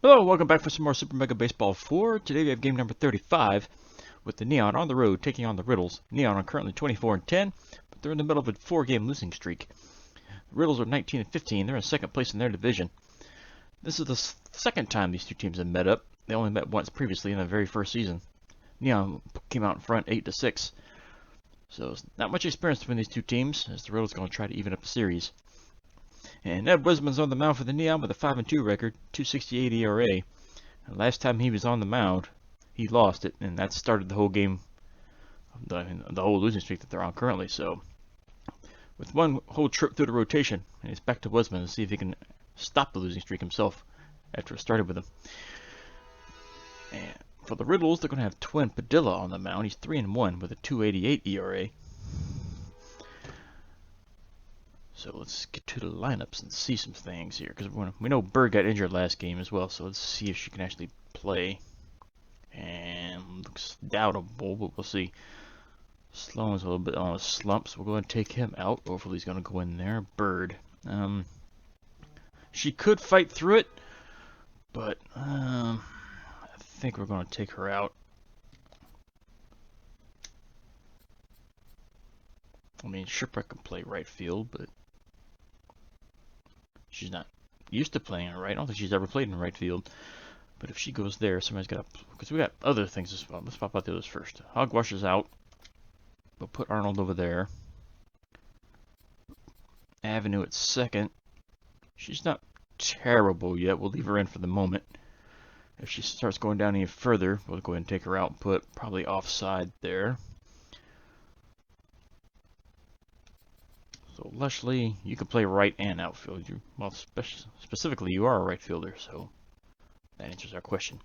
Hello, welcome back for some more Super Mega Baseball 4. Today we have game number 35 with the Neon on the road taking on the Riddles. Neon are currently 24-10, but they're in the middle of a 4-game losing streak. The Riddles are 19-15. They're in second place in their division. This is the second time these two teams have met up. They only met once previously in the very first season. Neon came out in front 8-6. So not much experience between these two teams, as the Riddles are going to try to even up the series. And Ed Wisman's on the mound for the Neon with a 5-2 record, 2.68 ERA. And last time he was on the mound, he lost it, and that started the whole game, the whole losing streak that they're on currently. So, with one whole trip through the rotation, and it's back to Wisman to see if he can stop the losing streak himself after it started with him. And for the Riddles, they're going to have Twin Padilla on the mound. He's 3-1 with a 2.88 ERA. So let's get to the lineups and see some things here, because we know Bird got injured last game as well, so let's see if she can actually play. And looks doubtable, but we'll see. Sloan's a little bit on a slump, so we'll go ahead and take him out. Hopefully he's going to go in there. Bird. She could fight through it, but I think we're going to take her out. I mean, Shipwreck can play right field, but she's not used to playing in right. I don't think she's ever played in right field. But if she goes there, somebody's got to... Because we got other things as well. Let's pop out the others first. Hogwash is out. We'll put Arnold over there. Avenue at second. She's not terrible yet. We'll leave her in for the moment. If she starts going down any further, we'll go ahead and take her out and put probably offside there. So Leslie, you can play right and outfield. Well, specifically, you are a right fielder, so that answers our question.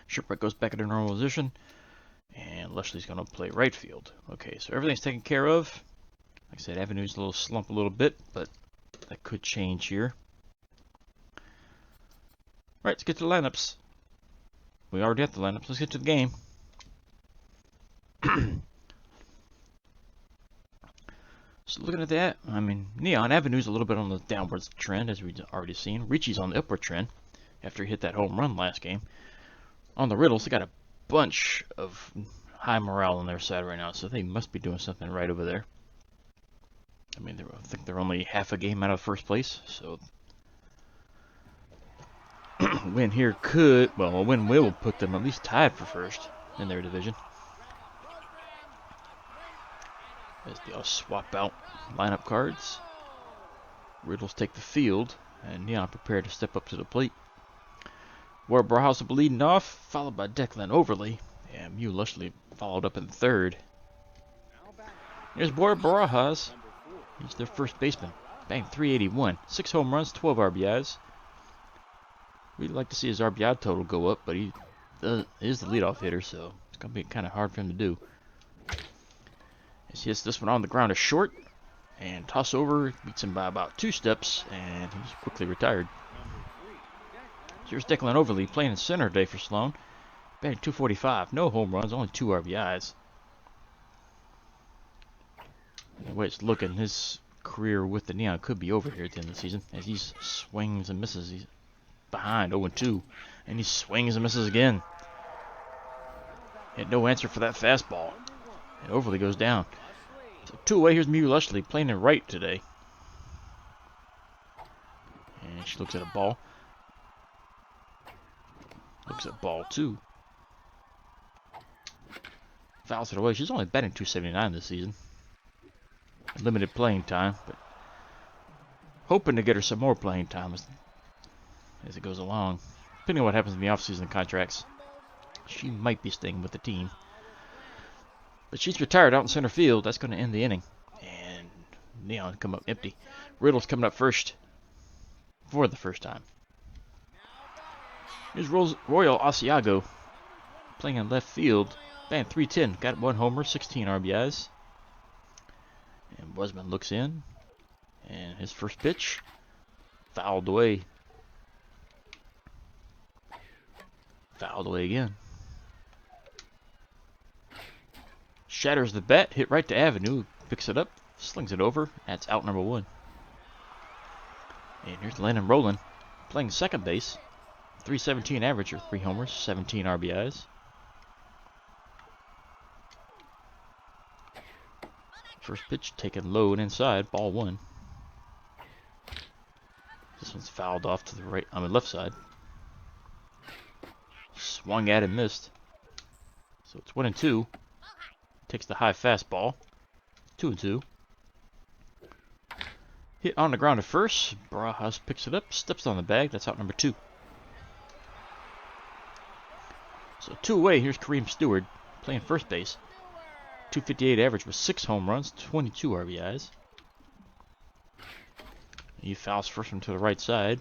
Shipwreck goes back into normal position, and Leslie's going to play right field. Okay, so everything's taken care of. Like I said, Avenue's a little slump a little bit, but that could change here. All right, let's get to the lineups. We already have the lineups. Let's get to the game. So looking at that, I mean, Neon Avenue's a little bit on the downwards trend, as we've already seen. Ricci's on the upward trend after he hit that home run last game. On the Riddles, they got a bunch of high morale on their side right now, so they must be doing something right over there. I mean, I think they're only half a game out of first place, so win here could, well, a win will put them at least tied for first in their division. As they all swap out lineup cards. Riddles take the field, and Neon prepared to step up to the plate. Ward Barajas will be leading off, followed by Declan Overly, and Mew Lushley followed up in third. Here's Ward Barajas. He's their first baseman. Bang, 381. 6 home runs, 12 RBIs. We'd like to see his RBI total go up, but he is the leadoff hitter, so it's going to be kind of hard for him to do. As he hits this one on the ground is short, and toss over, beats him by about 2 steps, and he's quickly retired. Here's Declan Overly playing in center today for Sloan. Batting 245, no home runs, only 2 RBIs. The way it's looking, his career with the Neon could be over here at the end of the season, as he swings and misses. He's behind 0-2, and he swings and misses again. Had no answer for that fastball, and Overly goes down. So 2 away, here's Mew Lushley playing in right today. And she looks at a ball. Looks at ball 2. Fouls it away. She's only batting 279 this season. Limited playing time, but hoping to get her some more playing time as it goes along. Depending on what happens in the offseason contracts, she might be staying with the team. But she's retired out in center field. That's going to end the inning. And Neon come up empty. Riddle's coming up first for the first time. Here's Royal Asiago playing in left field. Bang, 310. Got 1 homer, 16 RBIs. And Wisman looks in. And his first pitch fouled away. Fouled away again. Shatters the bat, hit right to Avenue, picks it up, slings it over. That's out number 1. And here's Lennon Rowland playing second base. 317 average or 3 homers, 17 RBIs. First pitch taken low and inside, ball 1. This one's fouled off to the right, on the left side. Swung at and missed. So it's 1-2. Takes the high fastball. 2-2. Hit on the ground at first. Barajas picks it up, steps on the bag. That's out number 2. So 2 away. Here's Kareem Stewart playing first base. 258 average with 6 home runs, 22 RBIs. He fouls first one to the right side.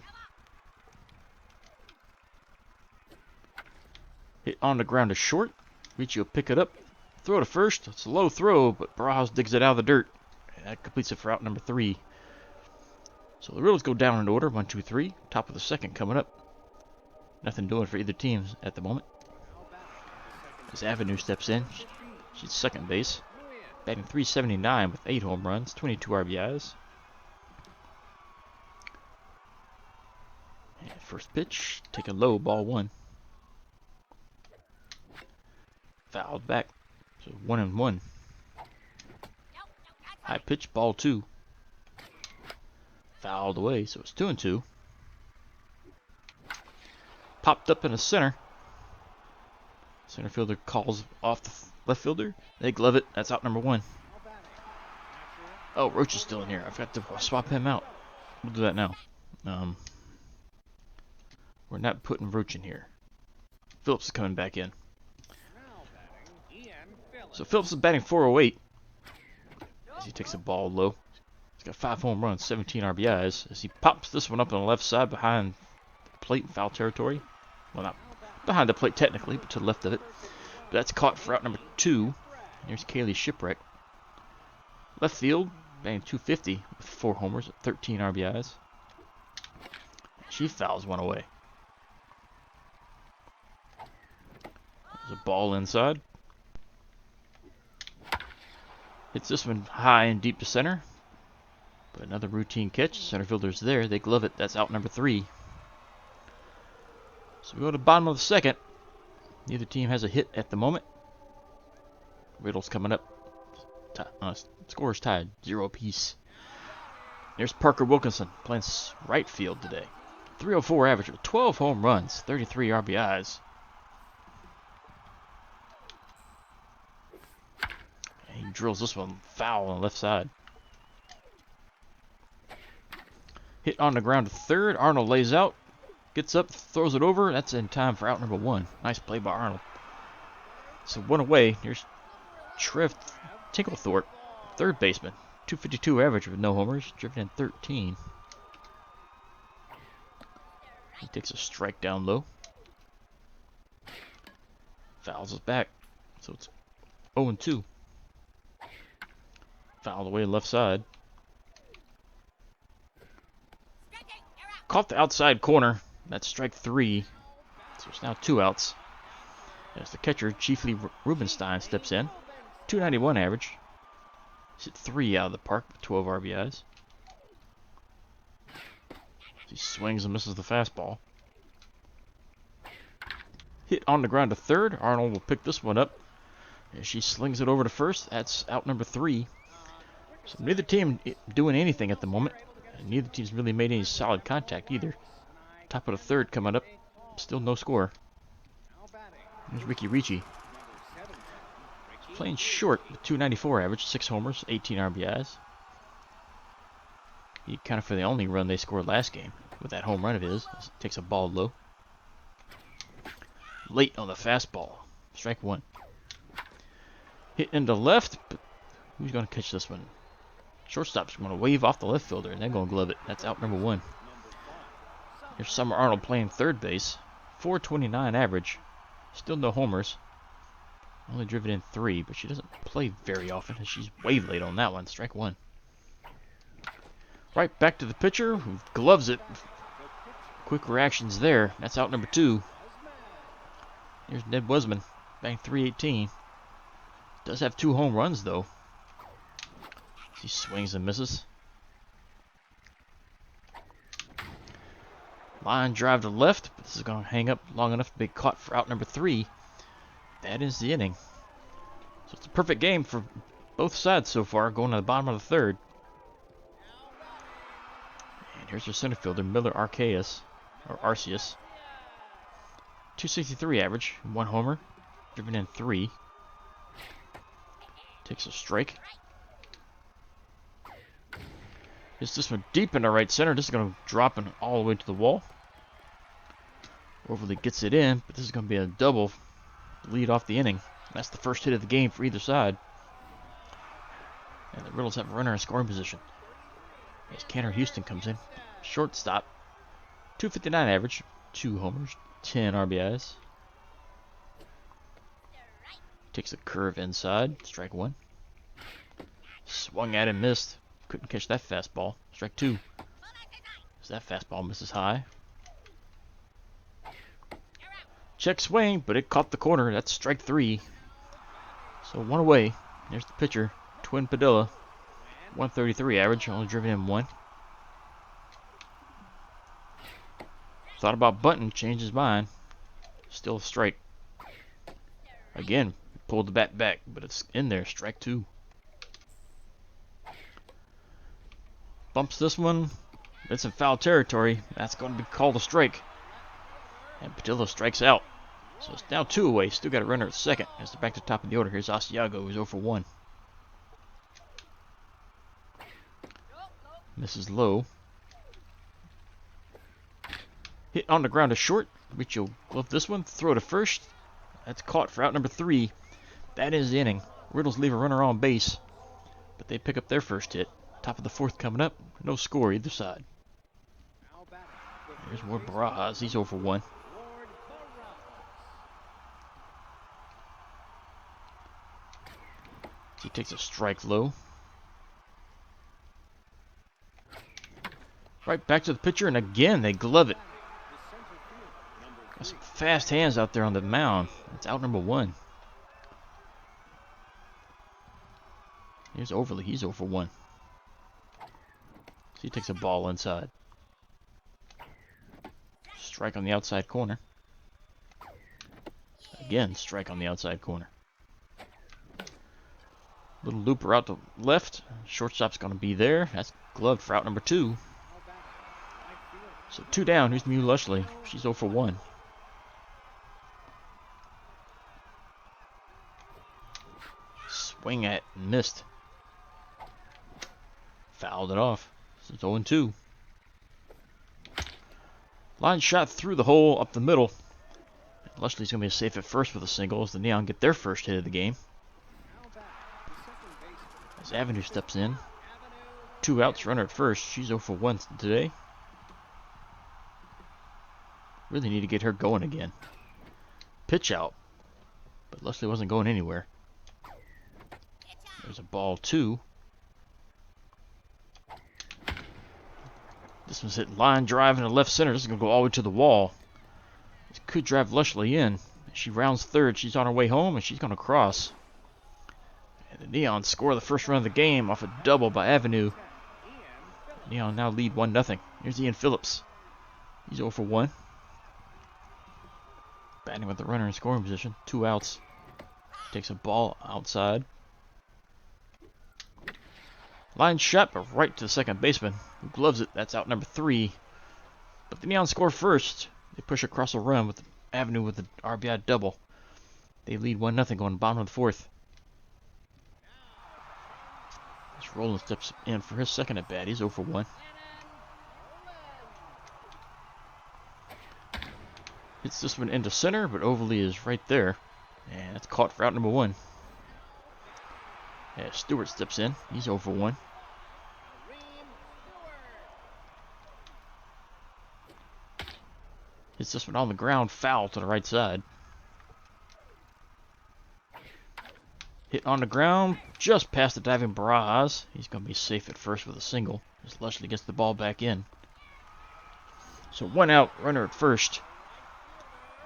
Hit on the ground to short. Ricci will pick it up. Throw to first. It's a low throw, but Barajas digs it out of the dirt. And that completes it for out number 3. So the Riddles go down in order. 1, 2, 3. Top of the second coming up. Nothing doing for either team at the moment. As Avenue steps in. She's second base. Batting .379 with 8 home runs, 22 RBIs. And first pitch, taken low, ball 1. Fouled back, so 1-1. High pitch, ball 2. Fouled away, so it's 2-2. Popped up in the center. Center fielder calls off the left fielder. They glove it. That's out number 1. Oh, Roach is still in here. I forgot to swap him out. We'll do that now. We're not putting Roach in here. Phillips is coming back in. So Phillips is batting .408 as he takes a ball low. He's got 5 home runs, 17 RBIs as he pops this one up on the left side behind the plate in foul territory. Well, not behind the plate technically, but to the left of it. But that's caught for out number 2. Here's Kaylee Shipwreck. Left field, batting .250 with 4 homers, 13 RBIs. She fouls one away. There's a ball inside. Hits this one high and deep to center. But another routine catch. Center fielder's there. They glove it. That's out number 3. So we go to the bottom of the second. Neither team has a hit at the moment. Riddle's coming up. Score's tied, 0 apiece. There's Parker Wilkinson playing right field today. 304 average with 12 home runs, 33 RBIs. And he drills this one foul on the left side. Hit on the ground to third. Arnold lays out. Gets up, throws it over. That's in time for out number 1. Nice play by Arnold. So 1 away. Here's Trev Tinklethorpe, third baseman. 252 average with no homers. Driven in 13. He takes a strike down low. Fouls us back. So it's 0-2. Fouled away left side. Caught the outside corner. That's strike 3. So it's now 2 outs. As the catcher, Chiefly Rubenstein, steps in. 291 average. He's hit 3 out of the park with 12 RBIs. He swings and misses the fastball. Hit on the ground to third. Arnold will pick this one up. As she slings it over to first. That's out number 3. So neither team doing anything at the moment. And neither team's really made any solid contact either. Top of the third coming up. Still no score. There's Ricky Ricci. Playing short with 294 average, 6 homers, 18 RBIs. He accounted for the only run they scored last game with that home run of his. Takes a ball low. Late on the fastball. Strike 1. Hit into left, but who's going to catch this one? Shortstop's going to wave off the left fielder, and they're going to glove it. That's out number 1. Here's Summer Arnold playing third base. 429 average. Still no homers. Only driven in 3, but she doesn't play very often, and she's way late on that one. Strike 1. Right back to the pitcher, who gloves it. Quick reactions there. That's out number 2. Here's Ned Wesman, batting .318. Does have 2 home runs, though. He swings and misses. Line drive to left, but this is going to hang up long enough to be caught for out number 3. That is the inning. So it's a perfect game for both sides so far, going to the bottom of the 3rd. And here's your center fielder, Miller Arceus. 263 average, 1 homer, driven in 3. Takes a strike. Hits this one deep into right center. This is going to drop in all the way to the wall. Overly gets it in, but this is going to be a double lead off the inning. That's the first hit of the game for either side. And the Riddles have a runner in scoring position. As Canner Houston comes in. Shortstop. 259 average. 2 homers. 10 RBIs. Takes a curve inside. Strike 1. Swung at and missed. Couldn't catch that fastball. Strike 2. As that fastball misses high. Check swing, but it caught the corner. That's strike 3. So 1 away. There's the pitcher. Twin Padilla. 133 average. Only driven in 1. Thought about bunting. Changed his mind. Still a strike. Again. Pulled the bat back, but it's in there. Strike 2. Bumps this one. It's in foul territory. That's going to be called a strike. And Padilla strikes out. So it's now 2 away. Still got a runner at second. As they're back to the top of the order. Here's Asiago, who's 0 for 1. Misses low. Hit on the ground to short. Rich will glove this one. Throw to first. That's caught for out number 3. That is the inning. Riddles leave a runner on base. But they pick up their first hit. Top of the 4th coming up. No score either side. Here's Ward Barajas. He's 0 for 1. He takes a strike low. Right back to the pitcher, and again they glove it. Got some fast hands out there on the mound. It's out number 1. Here's Overly. He's 0 for 1. So he takes a ball inside. Strike on the outside corner. Again, strike on the outside corner. Little looper out to left. Shortstop's going to be there. That's gloved for out number 2. So 2 down. Here's Mew Lushley. She's 0 for 1. Swing at and missed. Fouled it off. So it's 0-2. Line shot through the hole up the middle. Lushley's going to be safe at first with a single as the Neon get their first hit of the game. As Avenue steps in. 2 outs, runner at first. She's 0 for 1 today. Really need to get her going again. Pitch out. But Lushley wasn't going anywhere. There's a ball 2. This one's hit line drive in the left center. This is going to go all the way to the wall. This could drive Lushley in. She rounds 3rd. She's on her way home, and she's going to cross. And the Neon score the first run of the game off a double by Avenue. Neon now lead 1-0. Here's Ian Phillips. He's 0 for 1. Batting with the runner in scoring position. 2 outs. Takes a ball outside. Line shot, but right to the second baseman, who gloves it. That's out number 3. But the Neon score first. They push across a run with Avenue with the RBI double. They lead 1-0 going bottom of the 4th. As Roland steps in for his second at bat. He's 0 for 1. Hits this one into center, but Overly is right there. And that's caught for out number 1. Yeah, Stewart steps in. He's 0 for 1. Hits this one on the ground, foul to the right side. Hit on the ground, just past the diving Barajas. He's going to be safe at first with a single, as Lushley gets the ball back in. So 1 out, runner at first.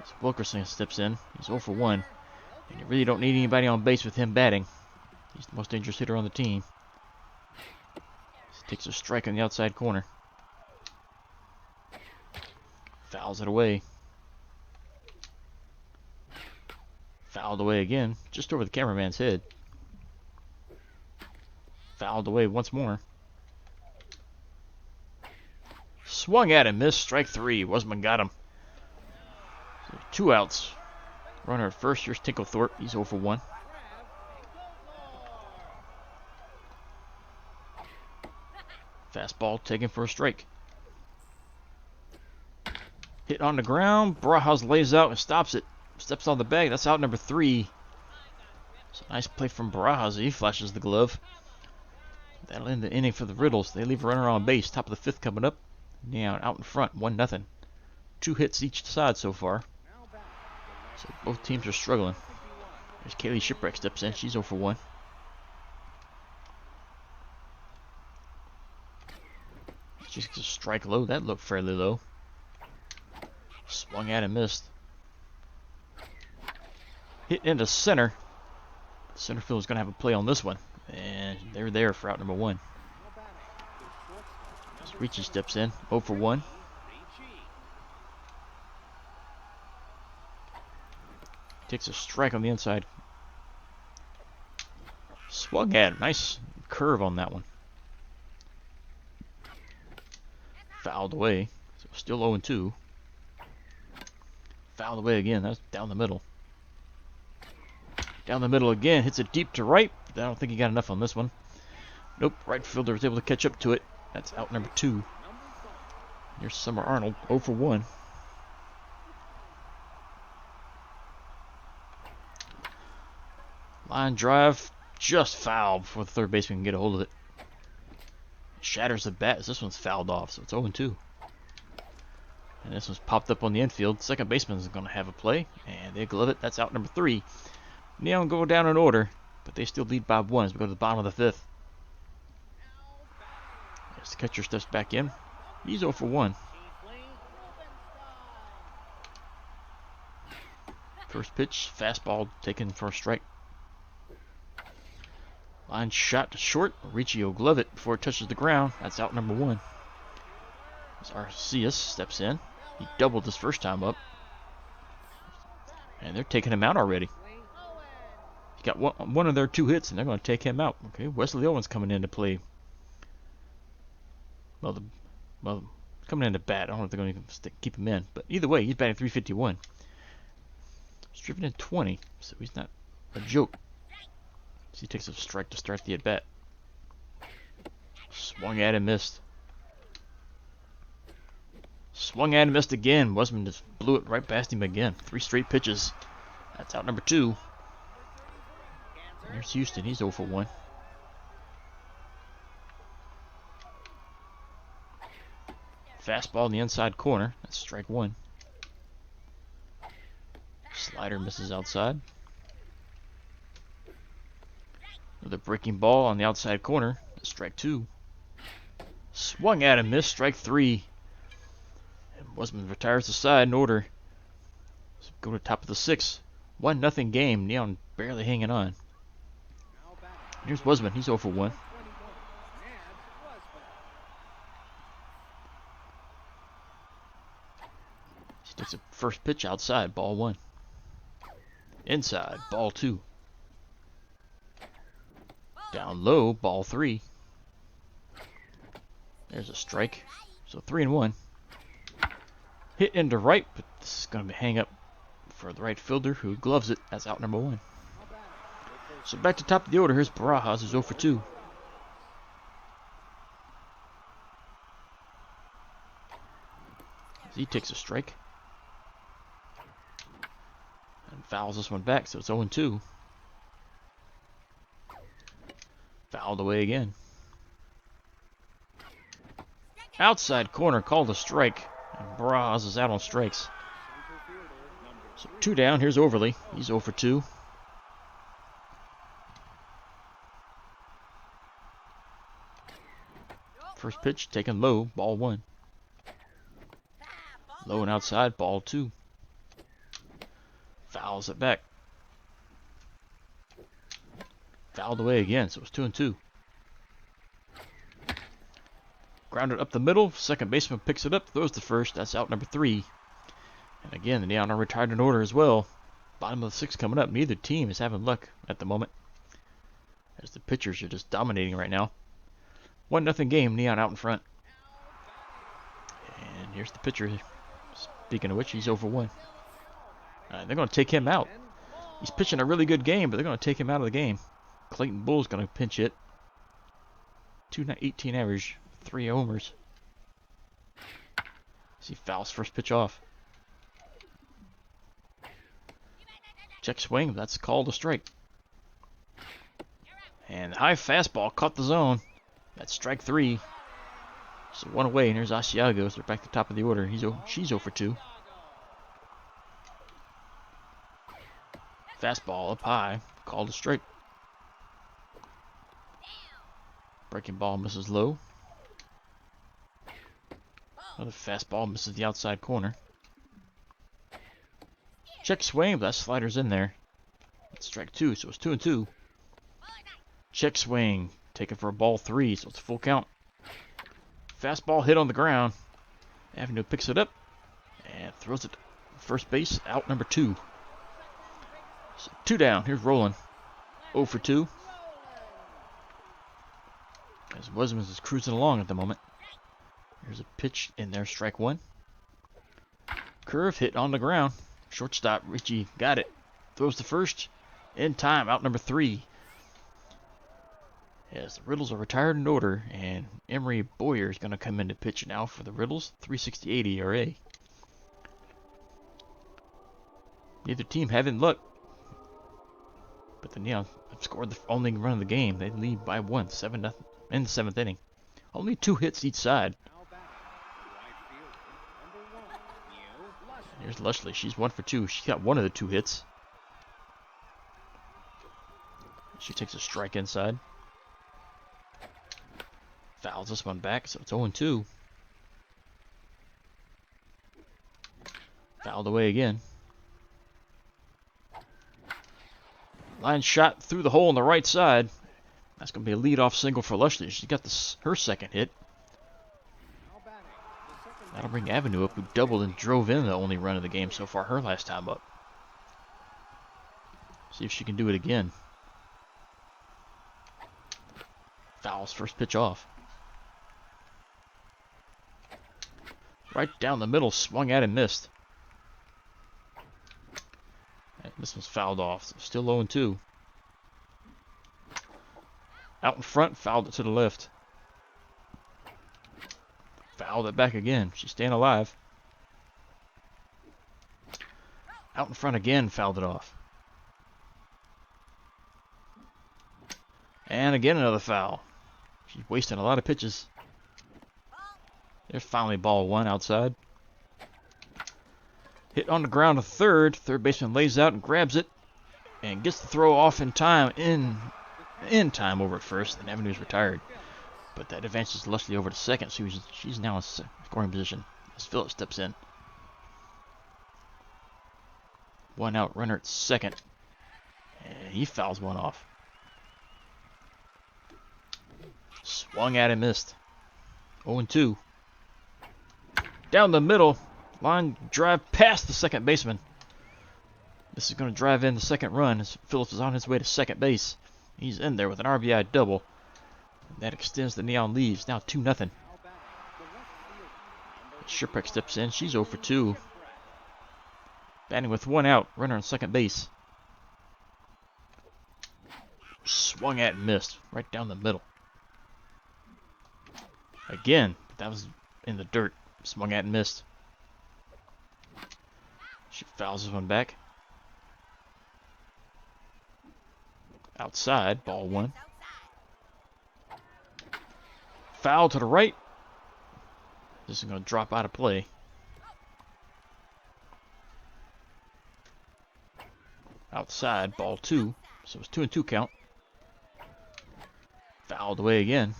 As Wilkerson steps in, he's 0 for 1. And you really don't need anybody on base with him batting. He's the most dangerous hitter on the team. He takes a strike on the outside corner. Fouls it away. Fouled away again, just over the cameraman's head. Fouled away once more. Swung at him, missed, strike three. Wasman got him. So 2 outs. Runner at first, here's Tinklethorpe. He's 0 for 1. Fastball taken for a strike. Hit on the ground. Barajas lays out and stops it. Steps on the bag. That's out number 3. It's a nice play from Barajas. He flashes the glove. That'll end the inning for the Riddles. They leave a runner on base. Top of the 5th coming up. Now out in front. 1-0. 2 hits each side so far. So both teams are struggling. There's Kaylee Shipwreck steps in. She's 0 for 1. She gets a strike low. That looked fairly low. Swung at and missed. Hit into center. Center field is going to have a play on this one. And they're there for out number 1. Ricci steps in. 0 for 1. Takes a strike on the inside. Swung at him. Nice curve on that one. Fouled away. So still 0 2. Fouled away again. That's down the middle. Down the middle again. Hits it deep to right. I don't think he got enough on this one. Nope. Right fielder was able to catch up to it. That's out number 2. Here's Summer Arnold. 0 for 1. Line drive. Just fouled before the third baseman can get a hold of it. Shatters the bat as this one's fouled off. So it's 0 2. And this one's popped up on the infield. Second baseman is going to have a play. And they glove it. That's out number 3. Neon go down in order. But they still lead by 1 as we go to the bottom of the 5th. As the catcher steps back in. He's 0 for 1. First pitch. Fastball taken for a strike. Line shot to short. Ricci will glove it before it touches the ground. That's out number 1. As Arceus steps in. He doubled his first time up. And they're taking him out already. He got one of their 2 hits, and they're going to take him out. Okay, Wesley Owens coming in to play. Well, coming in to bat. I don't know if they're going to even keep him in. But either way, he's batting .351. He's driven in 20, so he's not a joke. So he takes a strike to start the at-bat. Swung at and missed. Swung at and missed again. Wasman just blew it right past him again. 3 straight pitches. That's out number 2. There's Houston. He's 0 for 1. Fastball in the inside corner. That's strike 1. Slider misses outside. Another breaking ball on the outside corner. That's strike 2. Swung at and missed. Strike 3. And Wasman retires the side in order. So go to top of the 6th. 1-0 game. Neon barely hanging on. Here's Wasman. He's 0 for 1. He takes a first pitch outside. Ball 1. Inside. Ball 2. Down low. Ball 3. There's a strike. So 3-1. Hit into right, but this is going to hang up for the right fielder who gloves it. That's out number 1. So back to top of the order. Here's Barajas, who's 0 for 2. He takes a strike. And fouls this one back, so it's 0 2. Fouled away again. Outside corner called a strike. And Barajas is out on strikes. So 2 down. Here's Overly. He's 0 for 2. First pitch taken low, ball 1. Low and outside, ball 2. Fouls it back. Fouled away again, so it's 2-2. Grounded up the middle. Second baseman picks it up, throws the first. That's out number 3. And again, the Neon are retired in order as well. Bottom of the 6th coming up. Neither team is having luck at the moment, as the pitchers are just dominating right now. 1-0 game, Neon out in front. And here's the pitcher. Speaking of which, he's over 1. They're going to take him out. He's pitching a really good game, but they're going to take him out of the game. Clayton Bull's going to pinch hit. 218 average, 3 homers. He fouls first pitch off. Check swing, that's called a strike. And high fastball caught the zone. That's strike 3. So 1 away, and here's Asiagos. They're back to the top of the order. She's 0 for 2. Fastball up high, called a strike. Breaking ball misses low. Another fastball misses the outside corner. Check swing, but that slider's in there. That's strike 2, so it's 2-2. Check swing, taken for a ball 3, so it's a full count. Fastball hit on the ground. Avenue picks it up and throws it to first base, out number 2. So 2 down. Here's Roland. 0 for 2. As Wesmans is cruising along at the moment. Here's a pitch in there, strike 1. Curve hit on the ground. Shortstop Richie got it. Throws the first. In time, out number 3. As the Riddles are retired in order, and Emery Boyer is going to come in to pitch now for the Riddles. 3.68 ERA. Neither team having luck, but the Neon have scored the only run of the game. They lead by 1, 7-0 in the 7th inning. Only 2 hits each side. Here's Lushley. She's 1 for 2. She got 1 of the 2 hits. She takes a strike inside. Fouls this one back, so it's 0-2. Fouled away again. Line shot through the hole on the right side. That's going to be a leadoff single for Lushley. She got her second hit. That'll bring Avenue up, who doubled and drove in the only run of the game so far, her last time up. See if she can do it again. Fouls first pitch off. Right down the middle, swung at and missed. And this one's fouled off, so still 0-2. Out in front, fouled it to the left. Fouled it back again. She's staying alive. Out in front again, fouled it off. And again another foul. She's wasting a lot of pitches. There's finally ball 1 outside. Hit on the ground to third. Third baseman lays out and grabs it. And gets the throw off in time. In time over at first. And Avenue's retired. But that advances Lushley over to second. So she's now in scoring position as Phillips steps in. 1 out, runner at second. And he fouls one off. Swung at and missed. 0-2. Down the middle. Line drive past the second baseman. This is going to drive in the second run as Phillips is on his way to second base. He's in there with an RBI double. That extends the Neon leads. Now 2-0. Sherpeck steps in. She's 0 for 2. Batting with 1 out. Runner on second base. Swung at and missed. Right down the middle. Again. That was in the dirt. Swung at and missed. She fouls this one back. Outside. Ball 1. Foul to the right. This is going to drop out of play. Outside, ball 2. So it's 2-2 count. Fouled away again.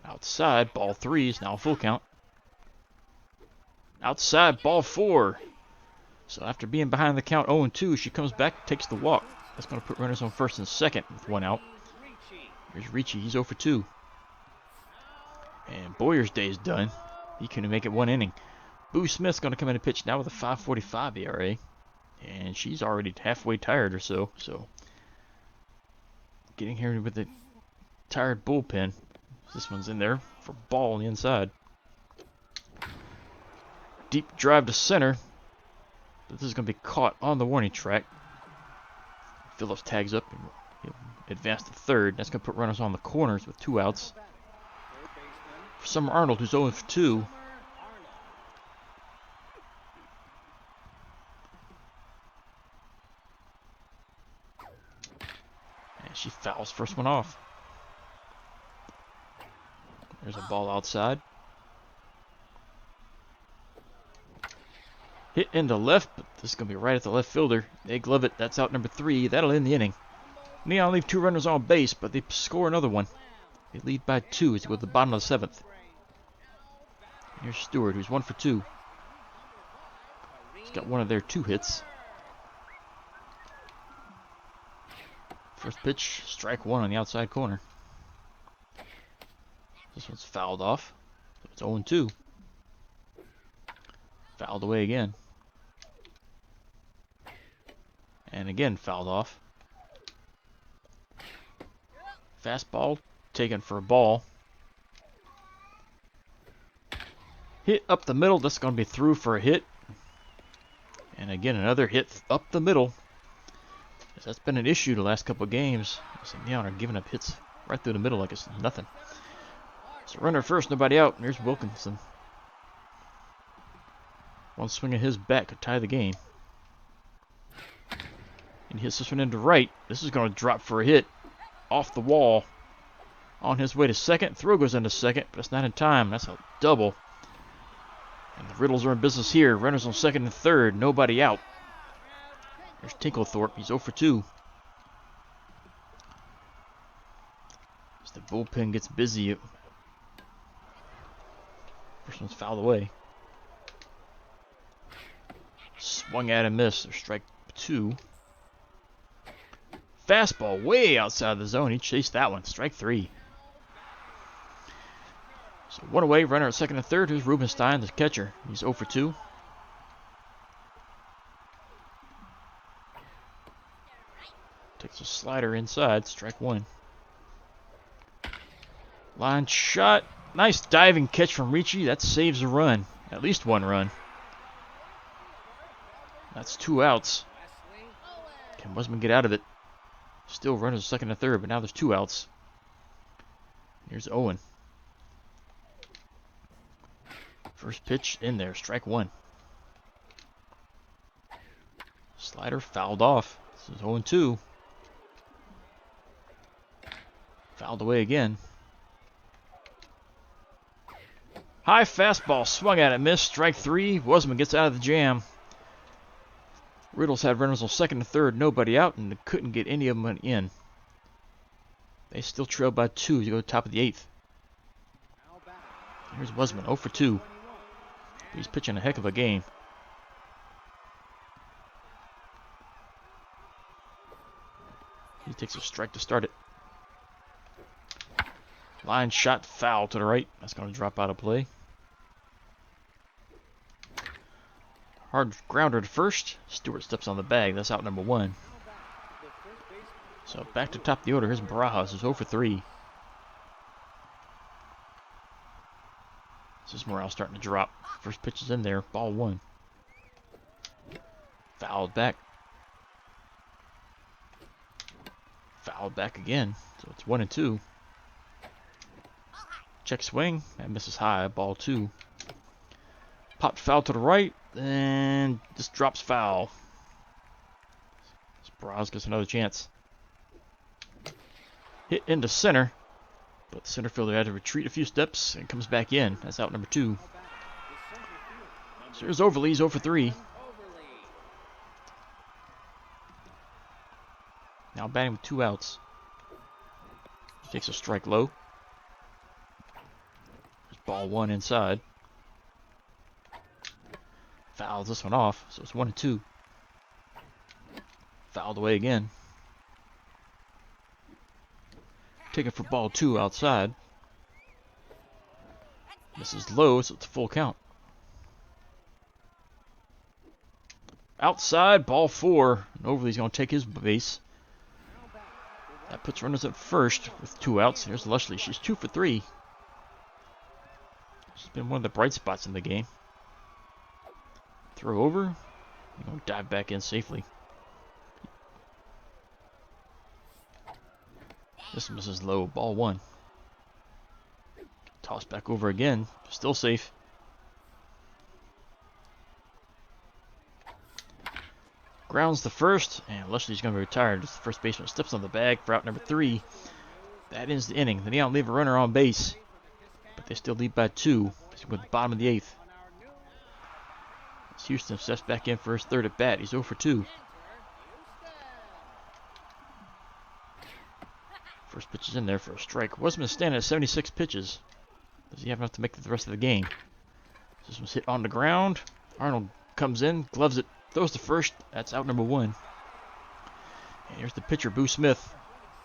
Outside, ball 3 is now a full count. Outside, ball 4. So after being behind the count 0-2, she comes back, takes the walk. That's going to put runners on first and second with one out. Here's Ricci. He's 0 for 2. And Boyer's day is done. He couldn't make it one inning. Boo Smith's going to come in and pitch now with a 5.45 ERA. And she's already halfway tired or so. So, getting here with the tired bullpen. This one's in there for a ball on the inside. Deep drive to center. But this is going to be caught on the warning track. Phillips tags up and he'll advance to third. That's going to put runners on the corners with 2 outs. For Summer Arnold, who's 0 for 2. And she fouls first one off. There's a ball outside. Hit into left, but this is going to be right at the left fielder. They glove it. That's out number 3. That'll end the inning. Neon leave 2 runners on base, but they score another one. They lead by 2 as they go to the bottom of the 7th. Here's Stewart, who's 1 for 2. He's got one of their 2 hits. First pitch, strike 1 on the outside corner. This one's fouled off. So it's 0 2. Fouled away again. And again fouled off. Fastball taken for a ball. Hit up the middle. That's going to be through for a hit. And again another hit up the middle. That's been an issue the last couple of games. Neon are giving up hits right through the middle like it's nothing. So runner first, nobody out. And here's Wilkinson. One swing of his bat could tie the game. And he hits this one into right. This is going to drop for a hit. Off the wall. On his way to second. Throw goes into second, but it's not in time. That's a double. And the Riddles are in business here. Runners on second and third. Nobody out. There's Tinklethorpe. He's 0 for 2. As the bullpen gets busy. First one's fouled away. Swung at and missed. There's strike 2. Fastball way outside the zone. He chased that one. Strike 3. So one away. Runner at second and third. Here's Rubenstein, the catcher. He's 0 for 2. Takes a slider inside. Strike 1. Line shot. Nice diving catch from Ricci. That saves a run. At least 1 run. That's 2 outs. Can Wesman get out of it? Still runners second and third, but now there's 2 outs. Here's Owen. First pitch in there, strike 1. Slider fouled off. This is 0 2. Fouled away again. High fastball swung at it, missed. Strike 3. Wasman gets out of the jam. Riddles had runners on second and third, nobody out, and they couldn't get any of them in. They still trail by 2 as you go to the top of the 8th. Here's Wasman, 0 for 2. He's pitching a heck of a game. He takes a strike to start it. Line shot foul to the right. That's going to drop out of play. Hard grounder to first. Stewart steps on the bag. That's out number 1. So back to top of the order. Here's Barajas, who's 0 for 3. This is morale starting to drop. First pitch is in there. Ball 1. Fouled back. Fouled back again. So it's 1 2. Check swing. That misses high. Ball 2. Popped foul to the right. And just drops foul. Barajas gets another chance. Hit into center. But the center fielder had to retreat a few steps and comes back in. That's out number 2. So here's Overly. He's 0 for 3. Now batting with 2 outs. He takes a strike low. There's ball 1 inside. Fouls this one off, so it's 1 2. Fouled away again. Taking for ball 2 outside. Misses low, so it's a full count. Outside, ball 4. And Overly's going to take his base. That puts runners at first with 2 outs. Here's Lushley. She's 2 for 3. She's been one of the bright spots in the game. Throw over. You're going to dive back in safely. This misses low. Ball 1. Toss back over again. Still safe. Grounds the first, and Lushley's going to be retired as the first baseman steps on the bag for out number 3. That ends the inning. The Neon leave a runner on base, but they still lead by 2 with the bottom of the 8th. As Houston steps back in for his 3rd at bat. He's 0 for 2. First pitch is in there for a strike. Wasman standing at 76 pitches. Does he have enough to make it the rest of the game? This one's hit on the ground. Arnold comes in, gloves it, throws to first. That's out number 1. And here's the pitcher, Boo Smith.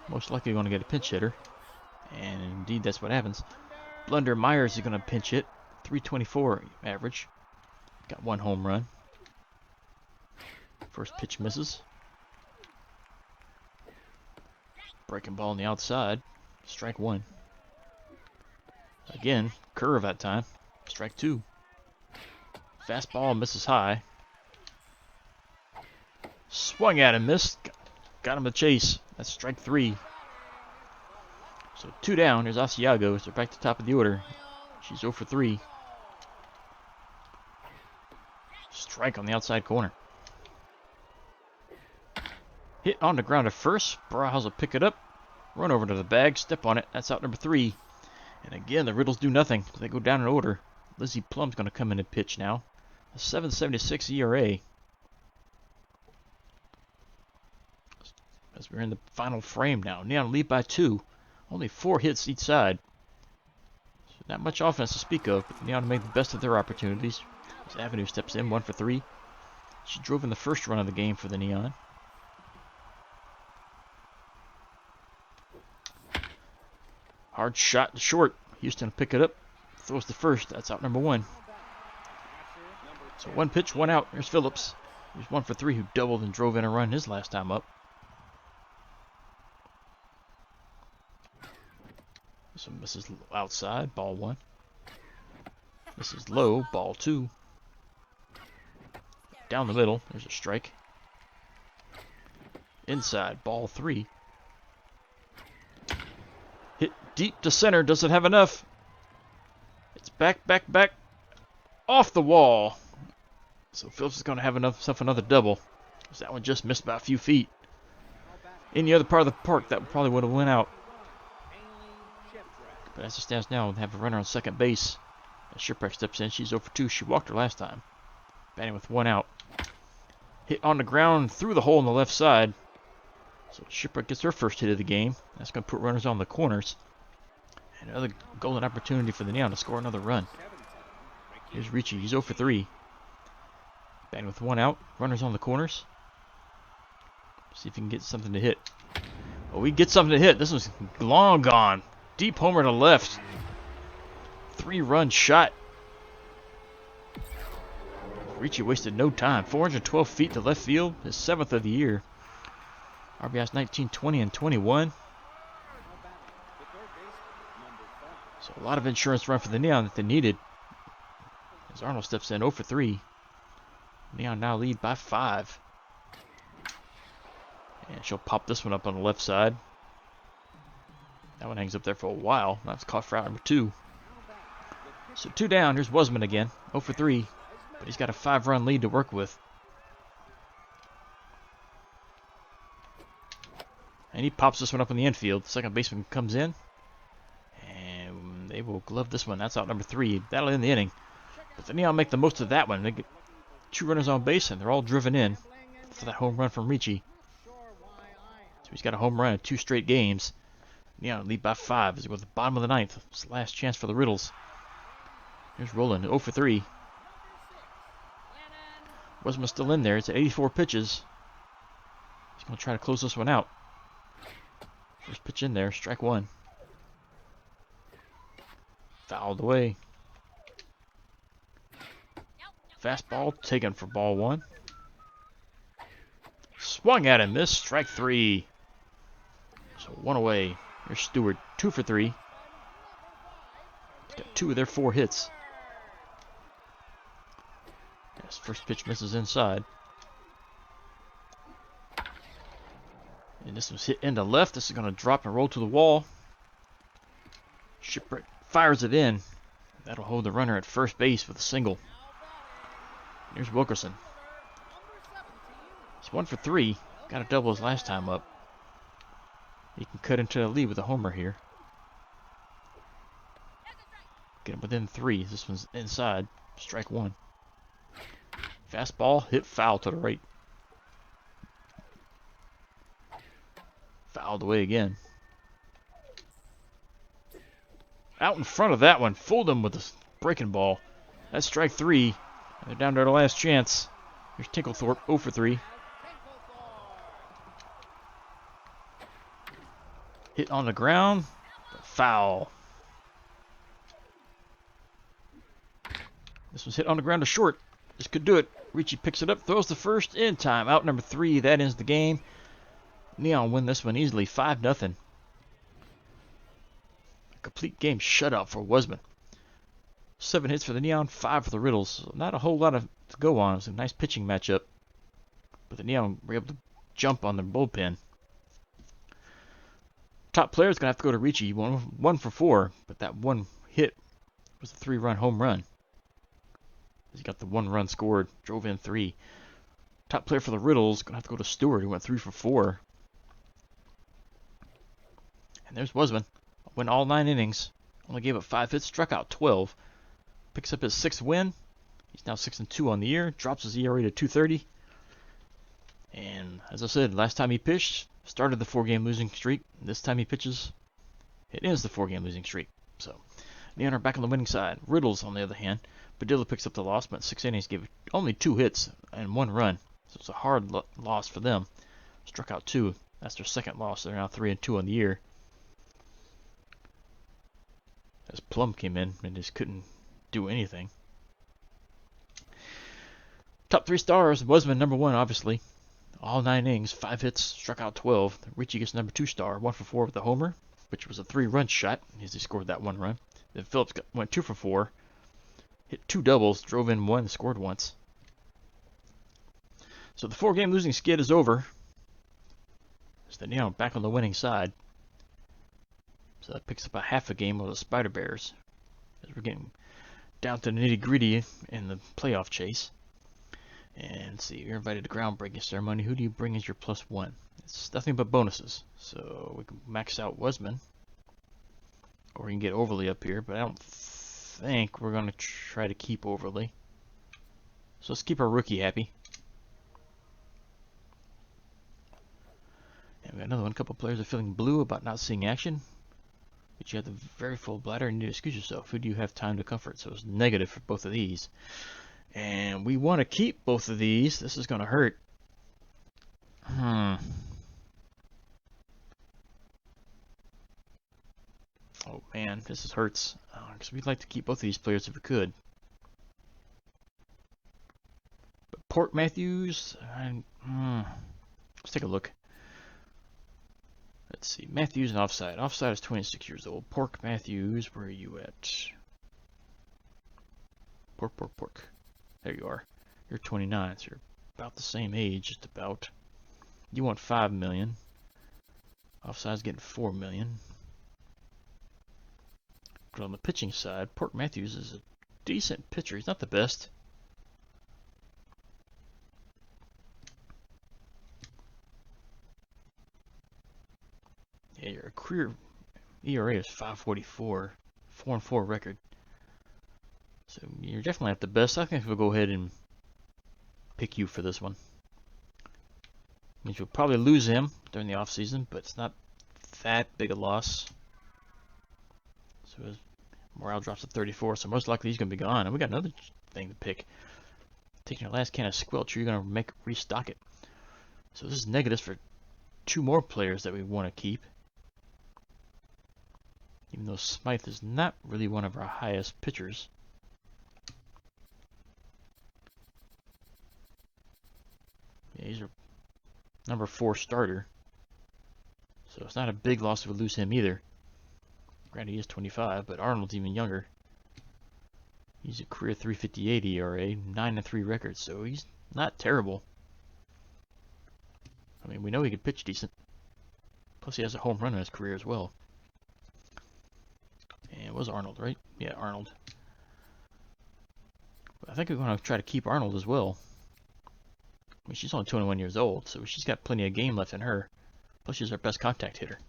Most likely going to get a pinch hitter. And indeed, that's what happens. Blunder Myers is going to pinch hit. 324 average. Got 1 home run. First pitch misses. Breaking ball on the outside. Strike 1. Again, curve that time. Strike 2. Fastball misses high. Swung at him, missed. Got him to chase. That's strike 3. So 2 down. Here's Asiago. So back to the top of the order. She's 0 for 3. Strike on the outside corner. Hit on the ground at first. Barajas will pick it up. Run over to the bag. Step on it. That's out number 3. And again, the Riddles do nothing. They go down in order. Lizzie Plum's going to come in and pitch now. A 7.76 ERA. As we're in the final frame now. Neon lead by 2. Only 4 hits each side. So not much offense to speak of, but Neon made the best of their opportunities. As Avenue steps in, 1 for 3. She drove in the first run of the game for the Neon. Hard shot to short. Houston will pick it up. Throws to first. That's out number 1. So 1 pitch, 1 out. Here's Phillips. Here's 1 for 3 who doubled and drove in a run his last time up. This one misses outside. Ball 1. This is low. Ball 2. Down the middle. There's a strike. Inside. Ball 3. Hit deep to center. Doesn't have enough. It's back, back, back. Off the wall. So Phillips is going to have himself another double. That one just missed by a few feet. Any other part of the park, that probably would have went out. But as it stands now, we have a runner on second base. As Shipwreck steps in, she's 0 for 2. She walked her last time. Batting with 1 out. Hit on the ground through the hole on the left side. So Shipwreck gets her first hit of the game. That's going to put runners on the corners. And another golden opportunity for the Neon to score another run. Here's Ricci. He's 0 for 3. Batting with 1 out. Runners on the corners. See if he can get something to hit. Oh, he gets something to hit. This one's long gone. Deep homer to left. 3-run shot. Ricci wasted no time. 412 feet to left field. His 7th of the year. RBIs 19, 20, and 21. So a lot of insurance run for the Neon that they needed. As Arnold steps in 0 for 3. Neon now lead by 5. And she'll pop this one up on the left side. That one hangs up there for a while. That's caught for out number 2. So 2 down. Here's Wasman again. 0 for 3. But he's got a 5-run lead to work with. And he pops this one up in the infield. The second baseman comes in. And they will glove this one. That's out number 3. That'll end the inning. But the Neon make the most of that one. They get 2 runners on base, and they're all driven in for that home run from Ricci. So he's got a home run in 2 straight games. Neon lead by 5 as we go to the bottom of the 9th. It's the last chance for the Riddles. Here's Roland, 0 for 3. Wasman still in there. It's at 84 pitches. He's going to try to close this one out. First pitch in there, strike 1. Fouled away. Fastball taken for ball one. Swung at and missed. Strike three. So one away. Here's Stewart. 2 for 3. He's got 2 of their 4 hits. Yes, first pitch misses inside. And this was hit into left. This is going to drop and roll to the wall. Shipwreck fires it in. That'll hold the runner at first base with a single. Here's Wilkerson. He's 1 for 3. Got a double his last time up. He can cut into the lead with a homer here. Get him within 3. This one's inside. Strike 1. Fastball hit foul to the right. Fouled away again. Out in front of that one. Fooled him with a breaking ball. That's strike 3. They're down to their last chance. Here's Tinklethorpe, 0 for 3. Hit on the ground. Foul. This was hit on the ground to short. This could do it. Ricci picks it up, throws the first in time. Out number 3. That ends the game. Neon win this one easily, 5-0. A complete game shutout for Wasman. 7 hits for the Neon, 5 for the Riddles. So not a whole lot to go on. It was a nice pitching matchup. But the Neon were able to jump on their bullpen. Top player is going to have to go to Ricci. 1 for 4. But that one hit was a 3-run home run. He got the 1 run scored. Drove in 3. Top player for the Riddles going to have to go to Stewart, who went 3 for 4. And there's Wasman. Went all 9 innings. Only gave up 5 hits. Struck out 12. Picks up his 6th win. He's now 6-2 on the year. Drops his ERA to 2.30. And as I said, last time he pitched, started the 4-game losing streak. This time he pitches, it ends the 4-game losing streak. So, Neon are back on the winning side. Riddles, on the other hand, Padilla picks up the loss, but 6 innings gave only 2 hits and 1 run. So it's a hard loss for them. Struck out 2. That's their 2nd loss. They're now 3-2 on the year. As Plum came in and just couldn't do anything. Top 3 stars, Wasman number 1, obviously. All 9 innings, 5 hits, struck out 12. Ricci gets number 2 star, 1 for 4 with the homer, which was a 3-run shot. He scored that 1 run. Then Phillips went 2 for 4. Hit 2 doubles, drove in 1, scored once. So the 4-game losing skid is over. So they're now back on the winning side. So that picks up a half a game of the Spider Bears. As we're getting down to the nitty-gritty in the playoff chase. And let's see, you're invited to groundbreaking ceremony. Who do you bring as your +1? It's nothing but bonuses. So we can max out Wasman. Or we can get Overly up here, but I don't think we're going to try to keep Overly. So let's keep our rookie happy. And we got another one. A couple players are feeling blue about not seeing action. But you have the very full bladder and you need to excuse yourself. Who do you have time to comfort? So it's negative for both of these. And we want to keep both of these. This is going to hurt. Oh man, this hurts. Because we'd like to keep both of these players if we could. But Port Matthews, let's take a look. Let's see, Matthews and Offside. Offside is 26 years old. Pork Matthews, where are you at? Pork. There you are. You're 29, so you're about the same age, just about. You want $5 million. Offside's getting $4 million. But on the pitching side, Pork Matthews is a decent pitcher. He's not the best. Yeah, your career ERA is 5.44, 4-4 record. So you're definitely not the best. I think we'll go ahead and pick you for this one. Means we'll probably lose him during the offseason, but it's not that big a loss. So his morale drops to 34, so most likely he's going to be gone. And we got another thing to pick. Taking your last can of squelch, you're going to restock it. So this is negatives for 2 more players that we want to keep. even though Smythe is not really one of our highest pitchers. Yeah, he's our number 4 starter. So it's not a big loss if we lose him either. Granted, he is 25, but Arnold's even younger. He's a career 3.58 ERA, 9-3 record, so he's not terrible. I mean, we know he could pitch decent. Plus, he has a home run in his career as well. And it was Arnold, right? Yeah, Arnold. But I think we're going to try to keep Arnold as well. I mean, she's only 21 years old, so she's got plenty of game left in her. Plus, she's our best contact hitter.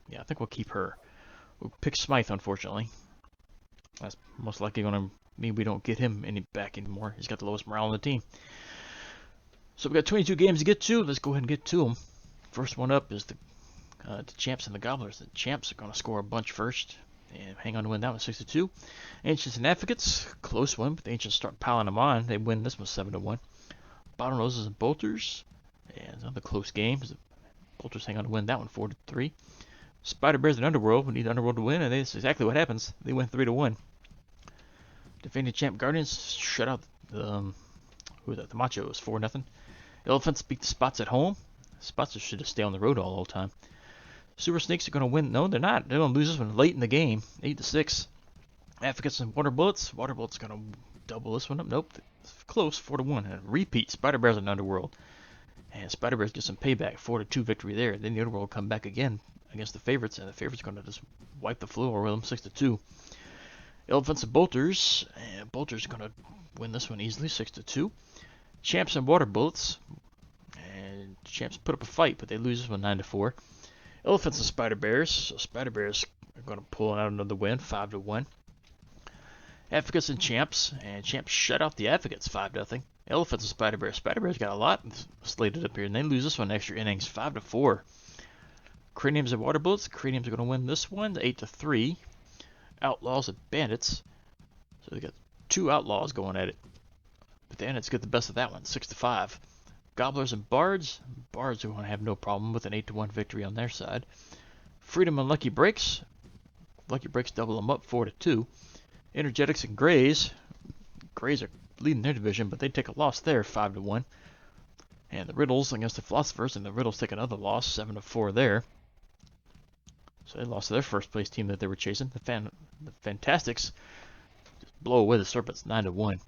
Yeah, I think we'll keep her. We'll pick Smythe, unfortunately. That's most likely going to mean we don't get him back anymore. He's got the lowest morale on the team. So we've got 22 games to get to. Let's go ahead and get to them. First one up is the Champs and the Gobblers. The Champs are going to score a bunch first and hang on to win that one 6-2. Ancients and Advocates, close one, but the Ancients start piling them on. They win this one 7-1. Bottom Roses and Bolters, and another close game. The Bolters hang on to win that one 4-3. Spider Bears and Underworld. We need Underworld to win, and that's exactly what happens. They win 3-1. Defending champ Guardians shut out the Machos 4-0. Elephants beat the Spots at home. Spots should have stayed on the road all the time. Super Snakes are going to win. No, they're not. They're going to lose this one late in the game, 8-6. Advocates and Water Bullets. Water Bullets going to double this one up. Nope, it's close, 4-1. And repeat. Spider Bears and Underworld. And Spider Bears get some payback, 4-2 victory there. Then the Underworld will come back again against the favorites, and the favorites are going to just wipe the floor with them 6-2. Elephants and Bolters, and Bolters are going to win this one easily 6-2. Champs and Water Bullets, and Champs put up a fight, but they lose this one 9-4. Elephants and Spider Bears, so Spider Bears are going to pull out another win 5-1. Advocates and Champs shut out the Advocates 5-0. Elephants and Spider Bears got a lot slated up here, and they lose this one extra innings 5-4. Craniums and Water Bullets. Craniums are going to win this one 8-3. Outlaws and Bandits. So we got 2 Outlaws going at it. But the Bandits get the best of that one 6-5. Gobblers and Bards. Bards are going to have no problem with an 8-1 victory on their side. Freedom and Lucky Breaks. Lucky Breaks double them up 4-2. Energetics and Grays. Grays are leading their division, but they take a loss there 5-1. And the Riddles against the Philosophers, and the Riddles take another loss 7-4 there. So they lost to their first place team that they were chasing. The Fantastics just blow away the Serpents 9-1.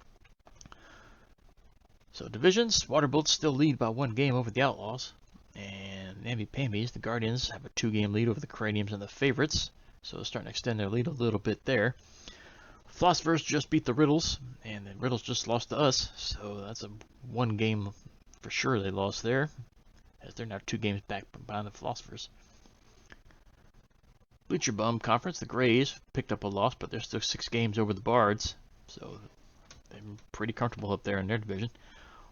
So divisions, Water Bullets still lead by 1 game over the Outlaws. And Namby Pambies, the Guardians, have a 2-game lead over the Craniums and the Favorites. So they're starting to extend their lead a little bit there. Philosophers just beat the Riddles, and the Riddles just lost to us. So that's a 1 game for sure they lost there, as they're now 2 games back behind the Philosophers. Bleacher Bum Conference, the Grays picked up a loss, but they're still 6 games over the Bards, so they're pretty comfortable up there in their division.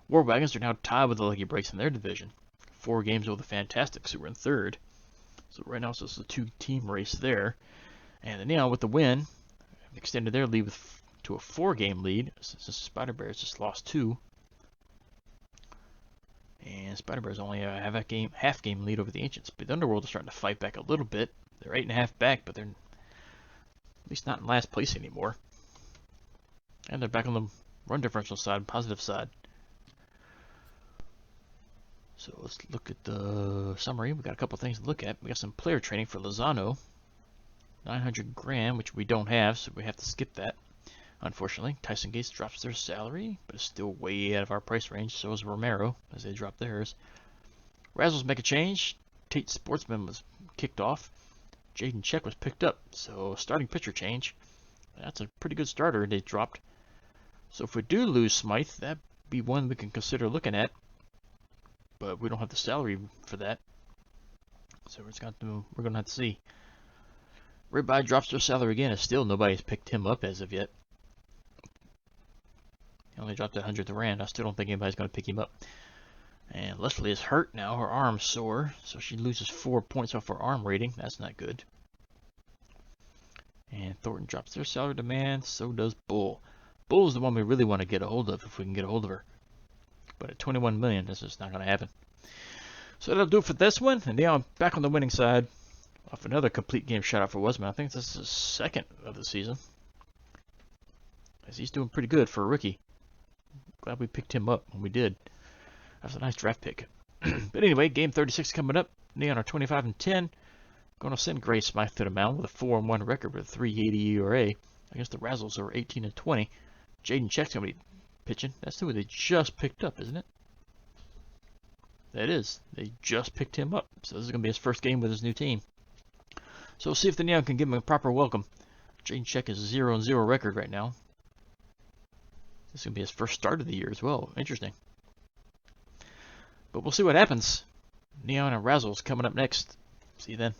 War Wagons are now tied with the Lucky Breaks in their division, 4 games over the Fantastics, who were in 3rd. So right now it's just a 2-team race there. And the Neon with the win extended their lead to a 4-game lead, since the Spider Bears just lost 2. And Spider Bears only have a half game lead over the Ancients. But the Underworld is starting to fight back a little bit. They're 8.5 back, but they're at least not in last place anymore. And they're back on the run differential side, positive side. So let's look at the summary. We got a couple things to look at. We got some player training for Lozano. 900 grand, which we don't have, so we have to skip that. Unfortunately, Tyson Gates drops their salary, but it's still way out of our price range. So is Romero, as they drop theirs. Razzles make a change. Tate Sportsman was kicked off. Jaden Check was picked up. So starting pitcher change. That's a pretty good starter they dropped. So if we do lose Smythe, that'd be one we can consider looking at. But we don't have the salary for that. So we're gonna have to see. Ribeye drops their salary again, and still nobody's picked him up as of yet. He only dropped 100 grand. I still don't think anybody's going to pick him up. And Leslie is hurt now. Her arm's sore, so she loses 4 points off her arm rating. That's not good. And Thornton drops their salary demand. So does Bull. Bull's the one we really want to get a hold of if we can get a hold of her. But at 21 million, this is not going to happen. So that'll do it for this one. And now I'm back on the winning side Off another complete game shutout for Wesman. I think this is his second of the season. As he's doing pretty good for a rookie. Glad we picked him up when we did. That was a nice draft pick. But anyway, game 36 coming up. Neon are 25-10. Going to send Gray Smythe to the mound with a 4-1 record with a 3.80 ERA. Against the Razzles, who are 18-20. Jaden Check's going to be pitching. That's who they just picked up, isn't it? That is. They just picked him up. So this is going to be his first game with his new team. So we'll see if the Neon can give him a proper welcome. Jaden Check is 0-0 record right now. This is going to be his first start of the year as well. Interesting. But we'll see what happens. Neon and Razzles coming up next. See you then.